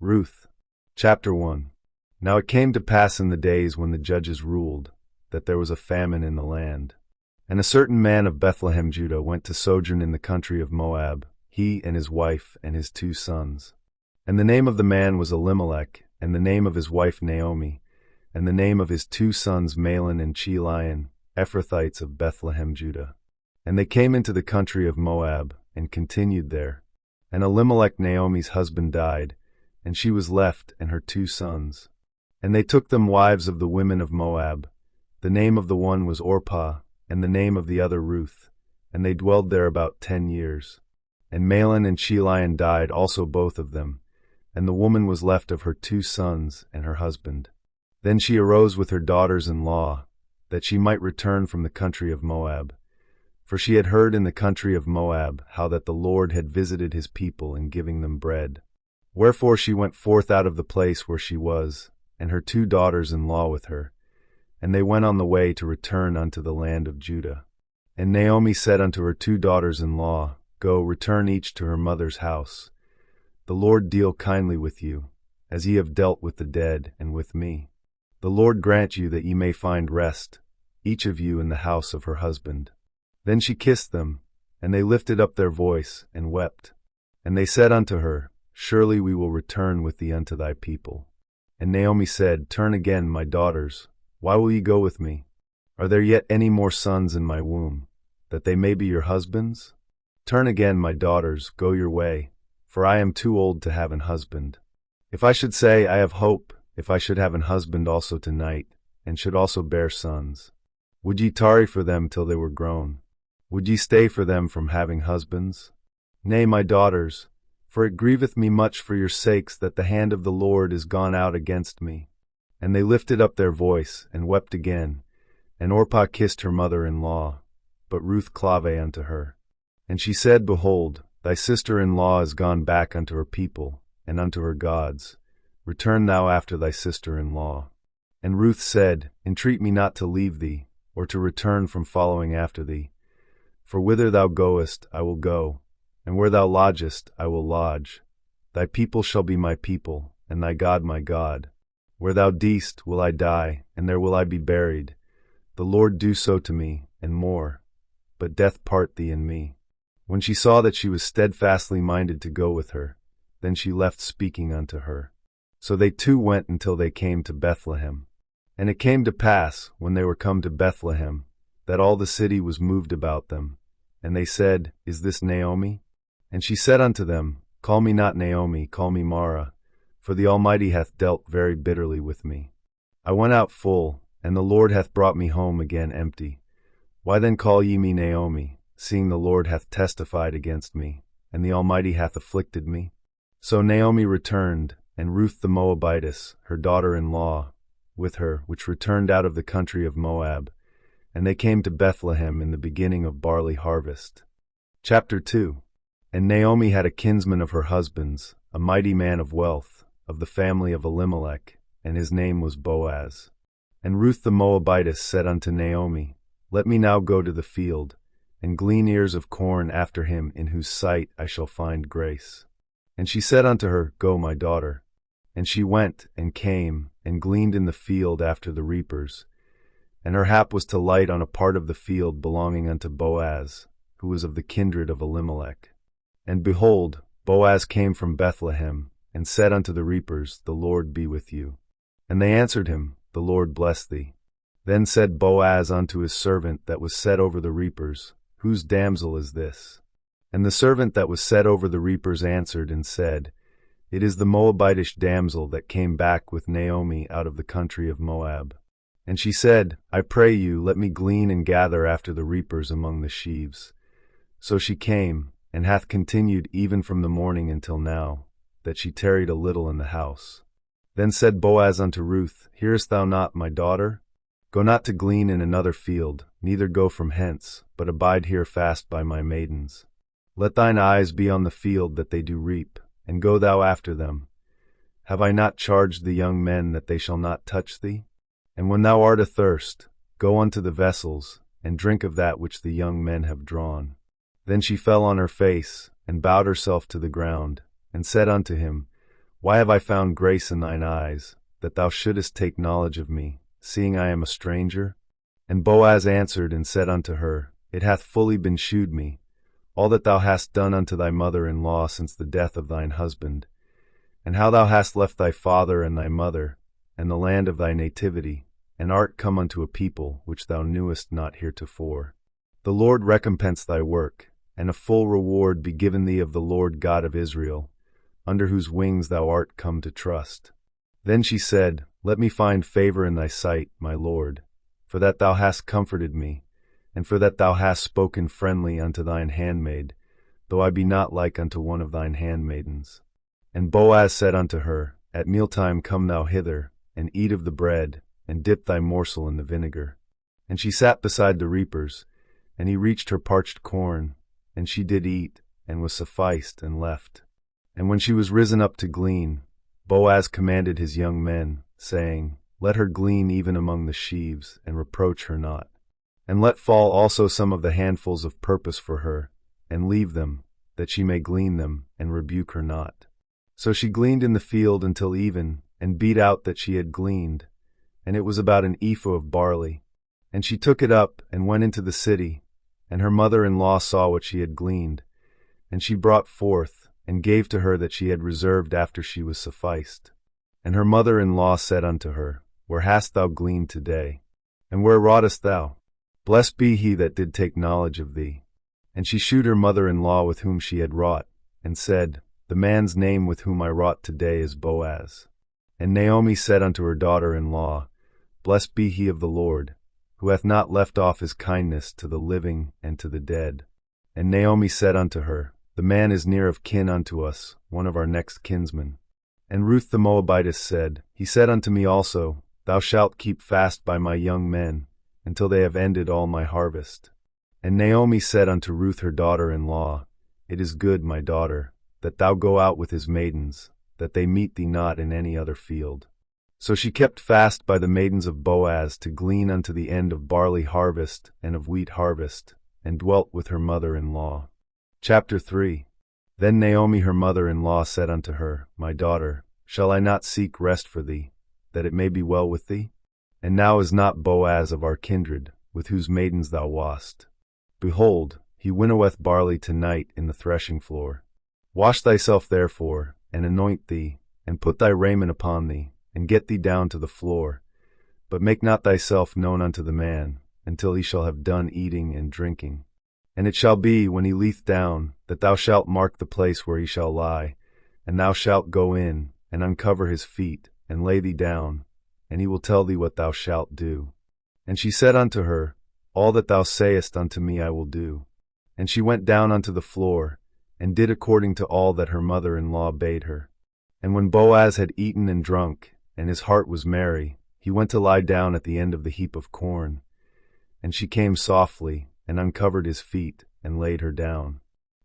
Ruth. Chapter 1. Now it came to pass in the days when the judges ruled, that there was a famine in the land. And a certain man of Bethlehem, Judah, went to sojourn in the country of Moab, he and his wife and his 2 sons. And the name of the man was Elimelech, and the name of his wife Naomi, and the name of his 2 sons Mahlon and Chilion, Ephrathites of Bethlehem, Judah. And they came into the country of Moab, and continued there. And Elimelech Naomi's husband died, and she was left and her 2 sons. And they took them wives of the women of Moab. The name of the one was Orpah, and the name of the other Ruth, and they dwelled there about 10 years. And Mahlon and Chilion died also both of them, and the woman was left of her 2 sons and her husband. Then she arose with her daughters-in-law, that she might return from the country of Moab. For she had heard in the country of Moab how that the Lord had visited his people in giving them bread. Wherefore she went forth out of the place where she was, and her 2 daughters-in-law with her, and they went on the way to return unto the land of Judah. And Naomi said unto her 2 daughters-in-law, Go, return each to her mother's house. The Lord deal kindly with you, as ye have dealt with the dead and with me. The Lord grant you that ye may find rest, each of you in the house of her husband. Then she kissed them, and they lifted up their voice and wept. And they said unto her, Surely we will return with thee unto thy people. And Naomi said, Turn again, my daughters. Why will ye go with me? Are there yet any more sons in my womb, that they may be your husbands? Turn again, my daughters, go your way, for I am too old to have an husband. If I should say, I have hope, if I should have an husband also tonight, and should also bear sons, would ye tarry for them till they were grown? Would ye stay for them from having husbands? Nay, my daughters, for it grieveth me much for your sakes that the hand of the Lord is gone out against me. And they lifted up their voice, and wept again. And Orpah kissed her mother-in-law, but Ruth clave unto her. And she said, Behold, thy sister-in-law is gone back unto her people, and unto her gods. Return thou after thy sister-in-law. And Ruth said, Entreat me not to leave thee, or to return from following after thee. For whither thou goest, I will go, and where thou lodgest, I will lodge. Thy people shall be my people, and thy God my God. Where thou deest will I die, and there will I be buried. The Lord do so to me, and more. But death part thee and me. When she saw that she was steadfastly minded to go with her, then she left speaking unto her. So they 2 went until they came to Bethlehem. And it came to pass, when they were come to Bethlehem, that all the city was moved about them. And they said, Is this Naomi? And she said unto them, Call me not Naomi, call me Mara, for the Almighty hath dealt very bitterly with me. I went out full, and the Lord hath brought me home again empty. Why then call ye me Naomi, seeing the Lord hath testified against me, and the Almighty hath afflicted me? So Naomi returned, and Ruth the Moabitess, her daughter-in-law, with her, which returned out of the country of Moab, and they came to Bethlehem in the beginning of barley harvest. Chapter 2. And Naomi had a kinsman of her husband's, a mighty man of wealth, of the family of Elimelech, and his name was Boaz. And Ruth the Moabitess said unto Naomi, Let me now go to the field, and glean ears of corn after him in whose sight I shall find grace. And she said unto her, Go, my daughter. And she went, and came, and gleaned in the field after the reapers. And her hap was to light on a part of the field belonging unto Boaz, who was of the kindred of Elimelech. And behold, Boaz came from Bethlehem, and said unto the reapers, The Lord be with you. And they answered him, The Lord bless thee. Then said Boaz unto his servant that was set over the reapers, Whose damsel is this? And the servant that was set over the reapers answered and said, It is the Moabitish damsel that came back with Naomi out of the country of Moab. And she said, I pray you, let me glean and gather after the reapers among the sheaves. So she came, and hath continued even from the morning until now, that she tarried a little in the house. Then said Boaz unto Ruth, Hearest thou not, my daughter? Go not to glean in another field, neither go from hence, but abide here fast by my maidens. Let thine eyes be on the field that they do reap, and go thou after them. Have I not charged the young men that they shall not touch thee? And when thou art athirst, go unto the vessels, and drink of that which the young men have drawn. Then she fell on her face, and bowed herself to the ground, and said unto him, Why have I found grace in thine eyes, that thou shouldest take knowledge of me, seeing I am a stranger? And Boaz answered and said unto her, It hath fully been shewed me, all that thou hast done unto thy mother-in-law since the death of thine husband, and how thou hast left thy father and thy mother, and the land of thy nativity, and art come unto a people which thou knewest not heretofore. The Lord recompense thy work, and a full reward be given thee of the Lord God of Israel, under whose wings thou art come to trust. Then she said, Let me find favor in thy sight, my Lord, for that thou hast comforted me, and for that thou hast spoken friendly unto thine handmaid, though I be not like unto one of thine handmaidens. And Boaz said unto her, At mealtime come thou hither, and eat of the bread, and dip thy morsel in the vinegar. And she sat beside the reapers, and he reached her parched corn, and she did eat, and was sufficed, and left. And when she was risen up to glean, Boaz commanded his young men, saying, Let her glean even among the sheaves, and reproach her not. And let fall also some of the handfuls of purpose for her, and leave them, that she may glean them, and rebuke her not. So she gleaned in the field until even, and beat out that she had gleaned, and it was about an ephah of barley. And she took it up, and went into the city, and her mother-in-law saw what she had gleaned, and she brought forth, and gave to her that she had reserved after she was sufficed. And her mother-in-law said unto her, Where hast thou gleaned today? And where wroughtest thou? Blessed be he that did take knowledge of thee. And she shewed her mother-in-law with whom she had wrought, and said, The man's name with whom I wrought today is Boaz. And Naomi said unto her daughter-in-law, Blessed be he of the Lord, who hath not left off his kindness to the living and to the dead. And Naomi said unto her, The man is near of kin unto us, one of our next kinsmen. And Ruth the Moabitess said, He said unto me also, Thou shalt keep fast by my young men, until they have ended all my harvest. And Naomi said unto Ruth her daughter-in-law, It is good, my daughter, that thou go out with his maidens, that they meet thee not in any other field. So she kept fast by the maidens of Boaz to glean unto the end of barley harvest and of wheat harvest, and dwelt with her mother-in-law. Chapter 3. Then Naomi her mother-in-law said unto her, My daughter, shall I not seek rest for thee, that it may be well with thee? And now is not Boaz of our kindred, with whose maidens thou wast. Behold, he winnoweth barley tonight in the threshing floor. Wash thyself therefore, and anoint thee, and put thy raiment upon thee, and get thee down to the floor. But make not thyself known unto the man, until he shall have done eating and drinking. And it shall be, when he lieth down, that thou shalt mark the place where he shall lie, and thou shalt go in, and uncover his feet, and lay thee down, and he will tell thee what thou shalt do. And she said unto her, All that thou sayest unto me I will do. And she went down unto the floor, and did according to all that her mother-in-law bade her. And when Boaz had eaten and drunk, and his heart was merry, he went to lie down at the end of the heap of corn. And she came softly, and uncovered his feet, and laid her down.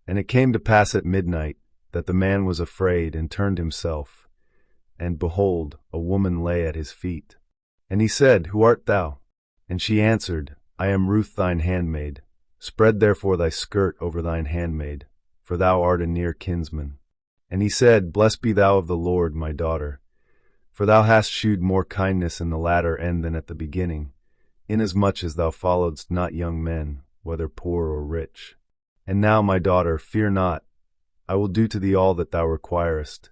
And it came to pass at midnight, that the man was afraid, and turned himself. And behold, a woman lay at his feet. And he said, Who art thou? And she answered, I am Ruth thine handmaid. Spread therefore thy skirt over thine handmaid, for thou art a near kinsman. And he said, Blessed be thou of the Lord, my daughter, for thou hast shewed more kindness in the latter end than at the beginning, inasmuch as thou followedst not young men, whether poor or rich. And now, my daughter, fear not, I will do to thee all that thou requirest,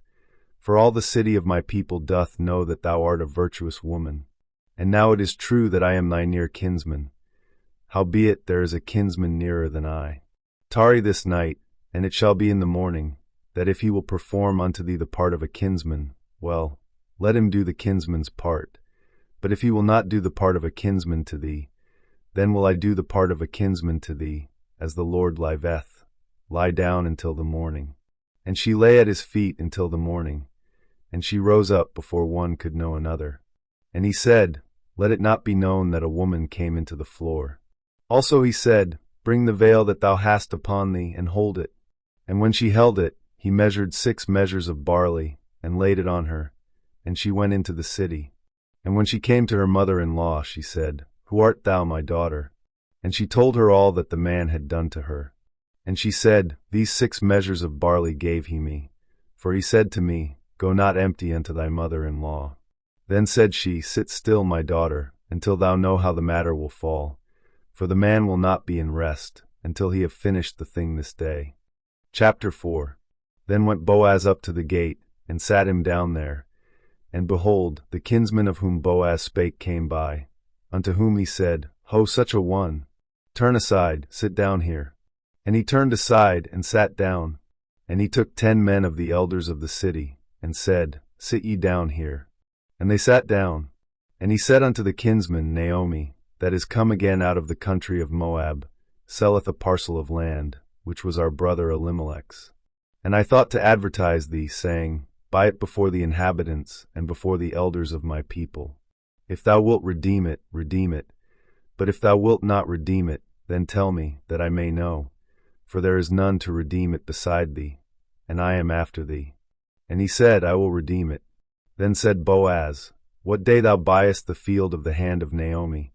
for all the city of my people doth know that thou art a virtuous woman. And now it is true that I am thy near kinsman, howbeit there is a kinsman nearer than I. Tarry this night, and it shall be in the morning, that if he will perform unto thee the part of a kinsman, well, let him do the kinsman's part. But if he will not do the part of a kinsman to thee, then will I do the part of a kinsman to thee, as the Lord liveth. Lie down until the morning. And she lay at his feet until the morning, and she rose up before one could know another. And he said, Let it not be known that a woman came into the floor. Also he said, Bring the veil that thou hast upon thee, and hold it. And when she held it, he measured 6 measures of barley, and laid it on her, and she went into the city. And when she came to her mother-in-law, she said, Who art thou, my daughter? And she told her all that the man had done to her. And she said, These 6 measures of barley gave he me, for he said to me, Go not empty unto thy mother-in-law. Then said she, Sit still, my daughter, until thou know how the matter will fall. For the man will not be in rest, until he have finished the thing this day. Chapter 4. Then went Boaz up to the gate, and sat him down there. And behold, the kinsman of whom Boaz spake came by, unto whom he said, Ho, such a one! Turn aside, sit down here. And he turned aside, and sat down. And he took 10 men of the elders of the city, and said, Sit ye down here. And they sat down. And he said unto the kinsman, Naomi, that is come again out of the country of Moab, selleth a parcel of land, which was our brother Elimelech's. And I thought to advertise thee, saying, Buy it before the inhabitants, and before the elders of my people. If thou wilt redeem it, redeem it. But if thou wilt not redeem it, then tell me, that I may know. For there is none to redeem it beside thee, and I am after thee. And he said, I will redeem it. Then said Boaz, What day thou buyest the field of the hand of Naomi,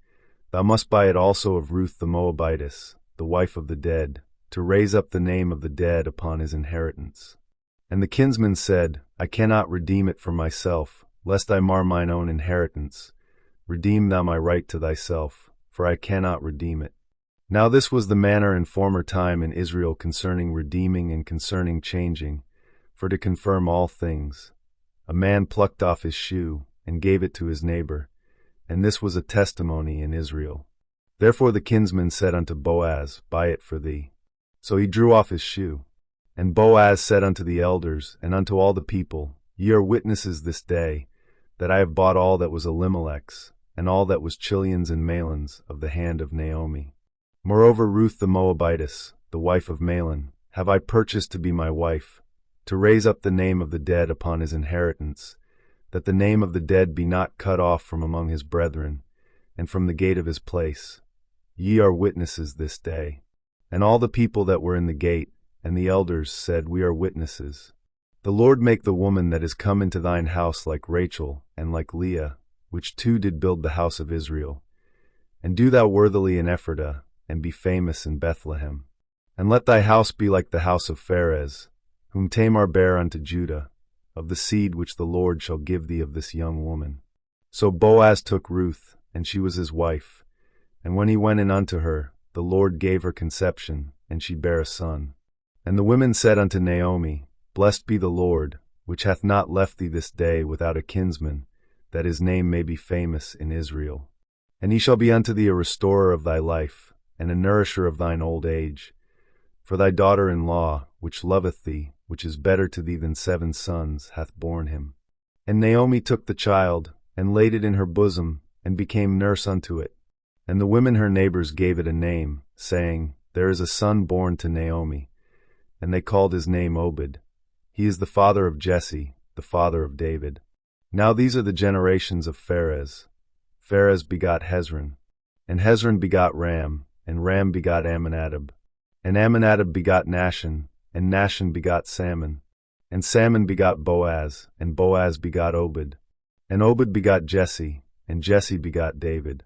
thou must buy it also of Ruth the Moabitess, the wife of the dead, to raise up the name of the dead upon his inheritance. And the kinsman said, I cannot redeem it for myself, lest I mar mine own inheritance. Redeem thou my right to thyself, for I cannot redeem it. Now this was the manner in former time in Israel concerning redeeming and concerning changing, for to confirm all things. A man plucked off his shoe, and gave it to his neighbor, and this was a testimony in Israel. Therefore the kinsman said unto Boaz, Buy it for thee. So he drew off his shoe. And Boaz said unto the elders, and unto all the people, Ye are witnesses this day, that I have bought all that was Elimelech's, and all that was Chilion's and Mahlon's, of the hand of Naomi. Moreover Ruth the Moabitess, the wife of Mahlon, have I purchased to be my wife, to raise up the name of the dead upon his inheritance, that the name of the dead be not cut off from among his brethren, and from the gate of his place. Ye are witnesses this day. And all the people that were in the gate, and the elders, said, We are witnesses. The Lord make the woman that is come into thine house like Rachel, and like Leah, which two did build the house of Israel. And do thou worthily in Ephrathah, and be famous in Bethlehem. And let thy house be like the house of Pharez, whom Tamar bare unto Judah, of the seed which the Lord shall give thee of this young woman. So Boaz took Ruth, and she was his wife. And when he went in unto her, the Lord gave her conception, and she bare a son. And the women said unto Naomi, Blessed be the Lord, which hath not left thee this day without a kinsman, that his name may be famous in Israel. And he shall be unto thee a restorer of thy life, and a nourisher of thine old age. For thy daughter-in-law, which loveth thee, which is better to thee than 7 sons, hath borne him. And Naomi took the child, and laid it in her bosom, and became nurse unto it. And the women her neighbors gave it a name, saying, There is a son born to Naomi. And they called his name Obed. He is the father of Jesse, the father of David. Now these are the generations of Pharez. Pharez begot Hezron. And Hezron begot Ram, and Ram begot Amminadab. And Amminadab begot Nahshon, and Nahshon begot Salmon. And Salmon begot Boaz, and Boaz begot Obed. And Obed begot Jesse, and Jesse begot David.